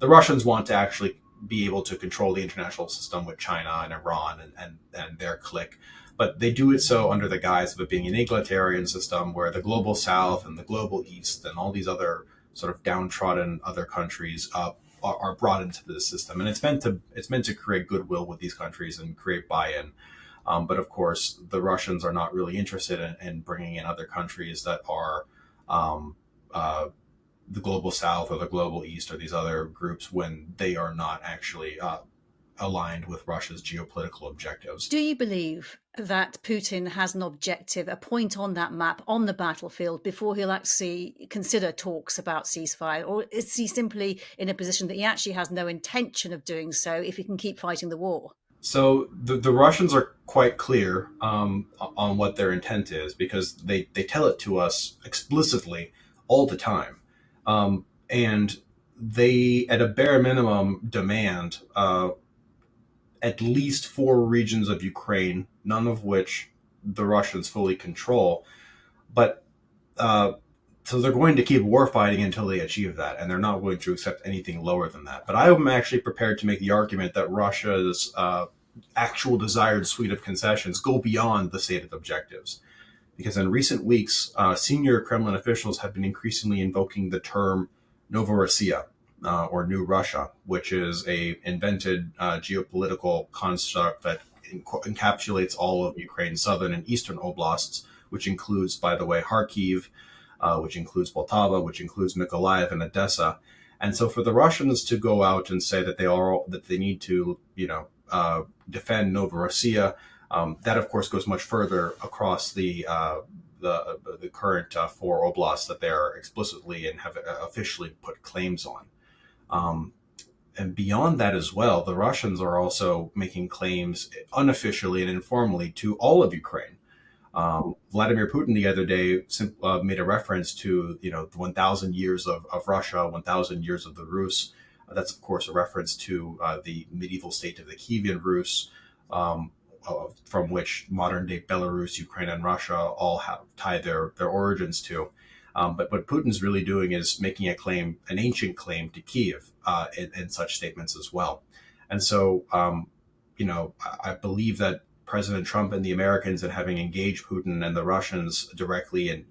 the Russians want to actually be able to control the international system with China and Iran and their clique. But they do it so under the guise of it being an egalitarian system where the global south and the global east and all these other sort of downtrodden other countries are brought into the system. And it's meant to create goodwill with these countries and create buy-in. But of course, the Russians are not really interested in bringing in other countries that are um, uh, the global south or the global east or these other groups when they are not actually aligned with Russia's geopolitical objectives. Do you believe that Putin has an objective, a point on that map, on the battlefield, before he'll actually consider talks about ceasefire? Or is he simply in a position that he actually has no intention of doing so if he can keep fighting the war? So the Russians are quite clear on what their intent is because they tell it to us explicitly all the time. And they, at a bare minimum, demand at least four regions of Ukraine, none of which the Russians fully control. But uh, so they're going to keep warfighting until they achieve that, and they're not going to accept anything lower than that. But I am actually prepared to make the argument that Russia's actual desired suite of concessions go beyond the stated objectives. Because in recent weeks, senior Kremlin officials have been increasingly invoking the term Novorossiya, or New Russia, which is a invented geopolitical construct that encapsulates all of Ukraine's southern and eastern oblasts, which includes, by the way, Kharkiv, which includes Poltava, which includes Mykolaiv and Odessa. And so, for the Russians to go out and say that they need to, defend Novorossiya, that of course goes much further across the current four oblasts that they are explicitly and have officially put claims on. And beyond that as well, the Russians are also making claims unofficially and informally to all of Ukraine. Vladimir Putin the other day made a reference to, the 1,000 years of Russia, 1,000 years of the Rus. That's, of course, a reference to the medieval state of the Kievan Rus, from which modern-day Belarus, Ukraine, and Russia all have tied their origins to. But what Putin's really doing is making an ancient claim to Kiev in such statements as well. And so, I believe that President Trump and the Americans, and having engaged Putin and the Russians directly, and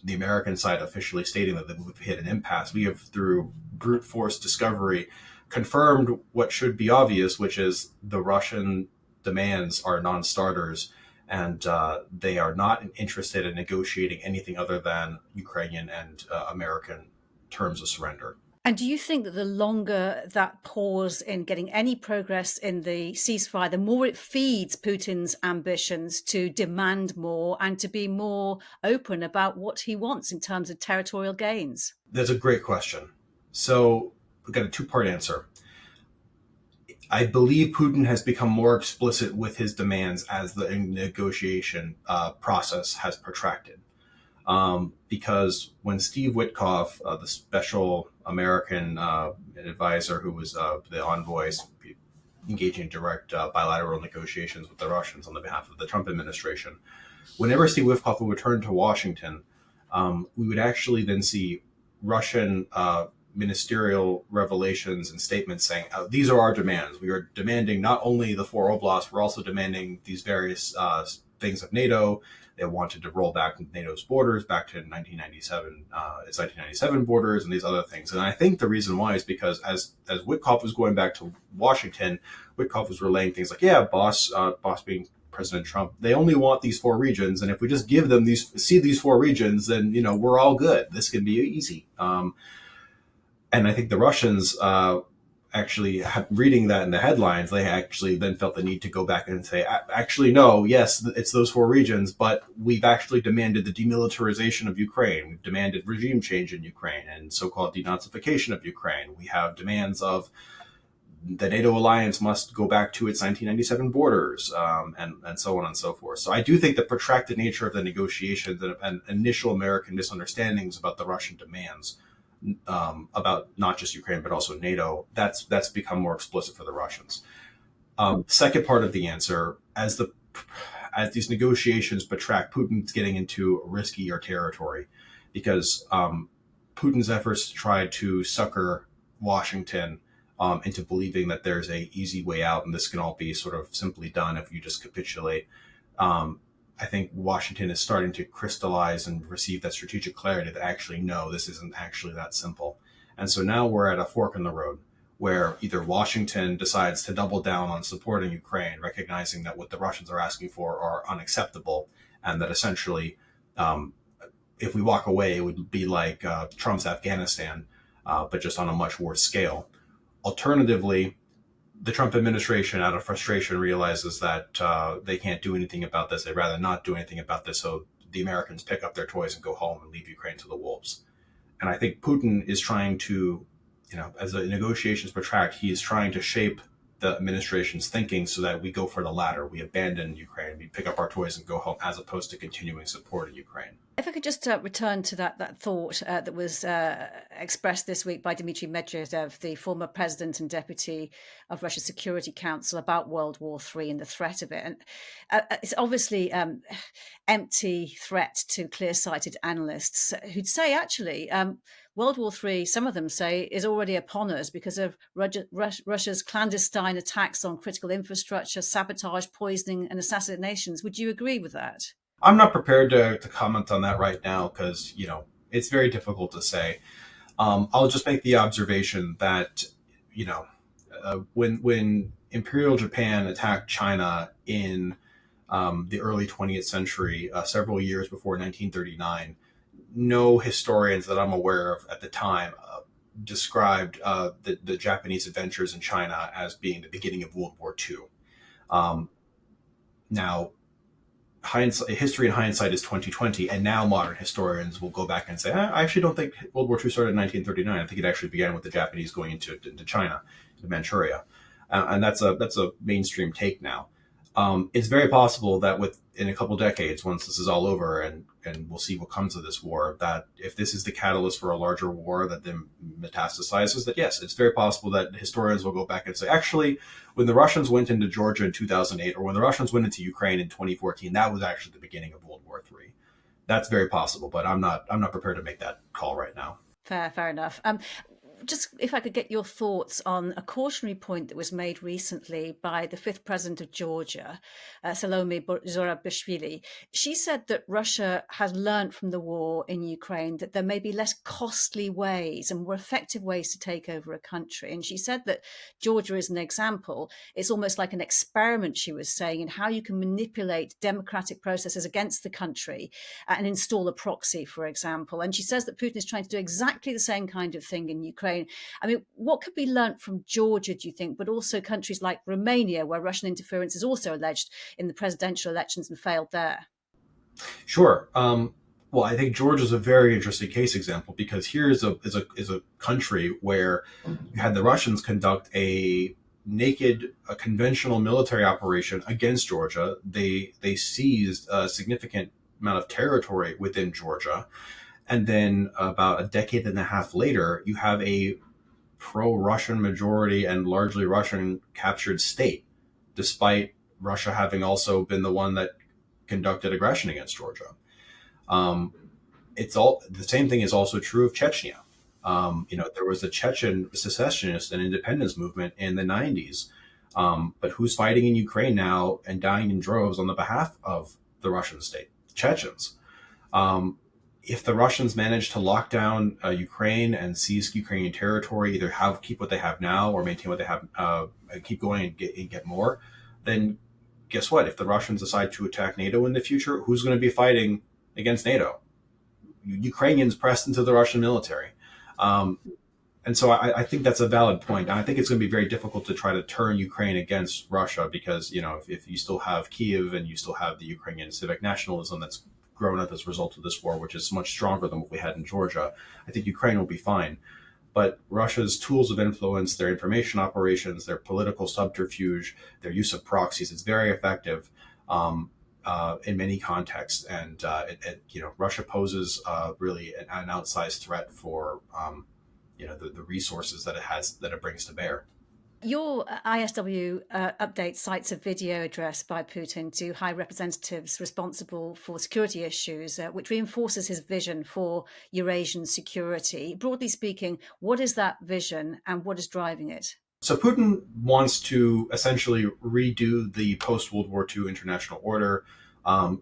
the American side officially stating that we've hit an impasse, we have, through brute force discovery, confirmed what should be obvious, which is the Russian demands are non-starters, and they are not interested in negotiating anything other than Ukrainian and American terms of surrender. And do you think that the longer that pause in getting any progress in the ceasefire, the more it feeds Putin's ambitions to demand more and to be more open about what he wants in terms of territorial gains? That's a great question. So we've got a two-part answer. I believe Putin has become more explicit with his demands as the negotiation process has protracted. Because when Steve Witkoff, the special American advisor who was the envoy engaging in direct bilateral negotiations with the Russians on the behalf of the Trump administration, whenever Steve Witkoff would return to Washington, we would actually then see Russian ministerial revelations and statements saying, these are our demands. We are demanding not only the four oblasts, we're also demanding these various things of NATO. They wanted to roll back NATO's borders back to 1997, its 1997 borders, and these other things. And I think the reason why is because as Witkoff was going back to Washington, Witkoff was relaying things like, boss being President Trump, they only want these four regions, and if we just give them these four regions, then we're all good. This can be easy. And I think the Russians actually, reading that in the headlines, they actually then felt the need to go back and say, actually, no, yes, it's those four regions, but we've actually demanded the demilitarization of Ukraine. We've demanded regime change in Ukraine and so-called denazification of Ukraine. We have demands of the NATO alliance must go back to its 1997 borders, and so on and so forth. So I do think the protracted nature of the negotiations and initial American misunderstandings about the Russian demands, about not just Ukraine but also NATO, that's become more explicit for the Russians. Second part of the answer, as these negotiations protract, Putin's getting into riskier territory because Putin's efforts to try to succor Washington into believing that there's a easy way out and this can all be sort of simply done if you just capitulate. Um, I think Washington is starting to crystallize and receive that strategic clarity that actually, no, this isn't actually that simple. And so now we're at a fork in the road where either Washington decides to double down on supporting Ukraine, recognizing that what the Russians are asking for are unacceptable, and that essentially, um, if we walk away, it would be like Trump's Afghanistan, but just on a much worse scale. Alternatively, the Trump administration, out of frustration, realizes that they can't do anything about this. They'd rather not do anything about this. So the Americans pick up their toys and go home and leave Ukraine to the wolves. And I think Putin is trying to, as the negotiations protract, he is trying to shape the administration's thinking so that we go for the latter. We abandon Ukraine, we pick up our toys and go home, as opposed to continuing supporting Ukraine. If I could just return to that thought that was expressed this week by Dmitry Medvedev, the former president and deputy of Russia's Security Council, about World War III and the threat of it. And it's obviously empty threat to clear-sighted analysts who'd say, actually, World War III, some of them say, is already upon us because of Russia's clandestine attacks on critical infrastructure, sabotage, poisoning, and assassinations. Would you agree with that? I'm not prepared to comment on that right now because, it's very difficult to say. I'll just make the observation that, when Imperial Japan attacked China in the early 20th century, several years before 1939, no historians that I'm aware of at the time described the Japanese adventures in China as being the beginning of World War II. Um, Now, history in hindsight is 2020, and now modern historians will go back and say, I actually don't think World War II started in 1939. I think it actually began with the Japanese going into China, to Manchuria, and that's a mainstream take now. It's very possible that in a couple decades, once this is all over, and we'll see what comes of this war, that if this is the catalyst for a larger war that then metastasizes, that yes, it's very possible that historians will go back and say, actually, when the Russians went into Georgia in 2008, or when the Russians went into Ukraine in 2014, that was actually the beginning of World War III. That's very possible, but I'm not prepared to make that call right now. Fair enough. Just if I could get your thoughts on a cautionary point that was made recently by the fifth president of Georgia, Salome Zorabishvili. She said that Russia has learned from the war in Ukraine that there may be less costly ways and more effective ways to take over a country. And she said that Georgia is an example. It's almost like an experiment, she was saying, in how you can manipulate democratic processes against the country and install a proxy, for example. And she says that Putin is trying to do exactly the same kind of thing in Ukraine. I mean, what could be learnt from Georgia, do you think, but also countries like Romania, where Russian interference is also alleged in the presidential elections and failed there? Sure. Well, I think Georgia is a very interesting case example because here is a country where you had the Russians conduct a conventional military operation against Georgia. They seized a significant amount of territory within Georgia, and then about a decade and a half later, you have a pro-Russian majority and largely Russian captured state, despite Russia having also been the one that conducted aggression against Georgia. Um, it's all the same thing is also true of Chechnya. There was a Chechen secessionist and independence movement in the 90s, but who's fighting in Ukraine now and dying in droves on the behalf of the Russian state? Chechens. Um, if the Russians manage to lock down Ukraine and seize Ukrainian territory, either keep what they have now or maintain what they have, keep going and get more, then guess what? If the Russians decide to attack NATO in the future, who's going to be fighting against NATO? Ukrainians pressed into the Russian military. Um, and so I think that's a valid point. And I think it's going to be very difficult to try to turn Ukraine against Russia because, if you still have Kiev and you still have the Ukrainian civic nationalism that's grown up as a result of this war, which is much stronger than what we had in Georgia, I think Ukraine will be fine. But Russia's tools of influence, their information operations, their political subterfuge, their use of proxies, it's very effective in many contexts. And Russia poses really an outsized threat for the resources that it brings to bear. Your ISW update cites a video address by Putin to high representatives responsible for security issues, which reinforces his vision for Eurasian security. Broadly speaking, what is that vision and what is driving it? So Putin wants to essentially redo the post-World War II international order.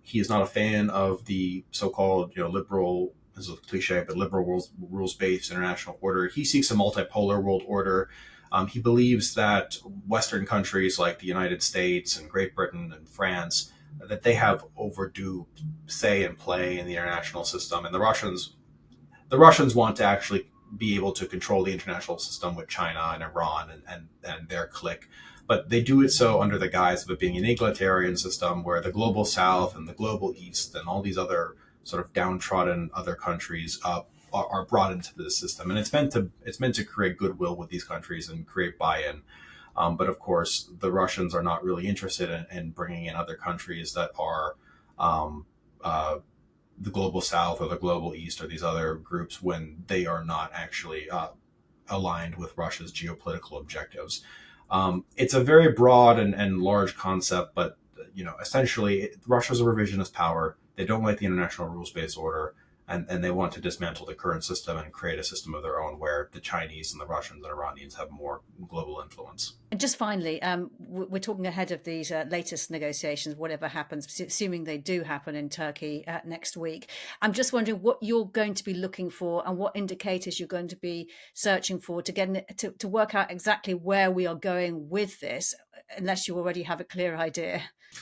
He is not a fan of the so-called, liberal, this is a cliche, but liberal rules-based international order. He seeks a multipolar world order. He believes that Western countries like the United States and Great Britain and France, that they have overdue say and play in the international system, and the Russians want to actually be able to control the international system with China and Iran and their clique. But they do it so under the guise of it being an egalitarian system where the global south and the global east and all these other sort of downtrodden other countries are brought into the system. And it's meant to create goodwill with these countries and create buy-in. But of course, the Russians are not really interested in bringing in other countries that are um, uh, the global south or the global east or these other groups when they are not actually aligned with Russia's geopolitical objectives. It's a very broad and large concept, but essentially, Russia's a revisionist power. They don't like the international rules-based order, and they want to dismantle the current system and create a system of their own where the Chinese and the Russians and Iranians have more global influence. And just finally, we're talking ahead of these latest negotiations, whatever happens, assuming they do happen in Turkey next week. I'm just wondering what you're going to be looking for and what indicators you're going to be searching for to to work out exactly where we are going with this, unless you already have a clear idea.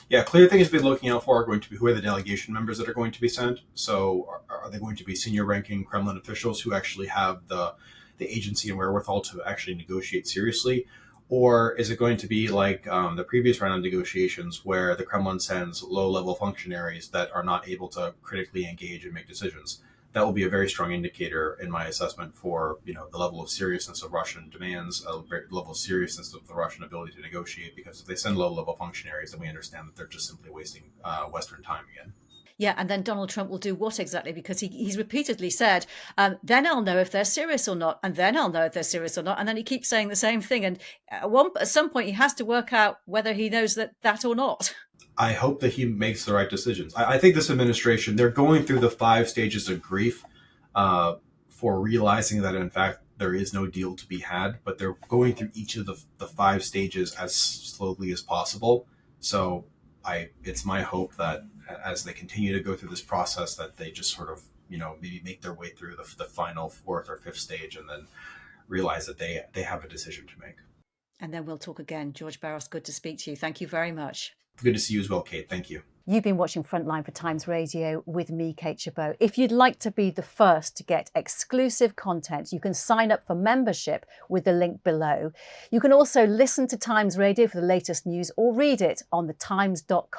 Yeah, clear things to be looking out for are going to be who are the delegation members that are going to be sent. So, are they going to be senior ranking Kremlin officials who actually have the agency and wherewithal to actually negotiate seriously? Or is it going to be like the previous round of negotiations where the Kremlin sends low level functionaries that are not able to critically engage and make decisions? That will be a very strong indicator in my assessment for the level of seriousness of Russian demands, a level of seriousness of the Russian ability to negotiate. Because if they send low level functionaries, then we understand that they're just simply wasting Western time again. Yeah, and then Donald Trump will do what exactly? Because he's repeatedly said, then I'll know if they're serious or not, and then I'll know if they're serious or not. And then he keeps saying the same thing. And at some point, he has to work out whether he knows that or not. I hope that he makes the right decisions. I think this administration, they're going through the 5 stages of grief for realizing that, in fact, there is no deal to be had, but they're going through each of the 5 stages as slowly as possible. So it's my hope that as they continue to go through this process, that they just sort of, maybe make their way through the final fourth or fifth stage and then realize that they have a decision to make. And then we'll talk again. George Barros, good to speak to you. Thank you very much. Good to see you as well, Kate. Thank you. You've been watching Frontline for Times Radio with me, Kate Chabot. If you'd like to be the first to get exclusive content, you can sign up for membership with the link below. You can also listen to Times Radio for the latest news or read it on thetimes.com.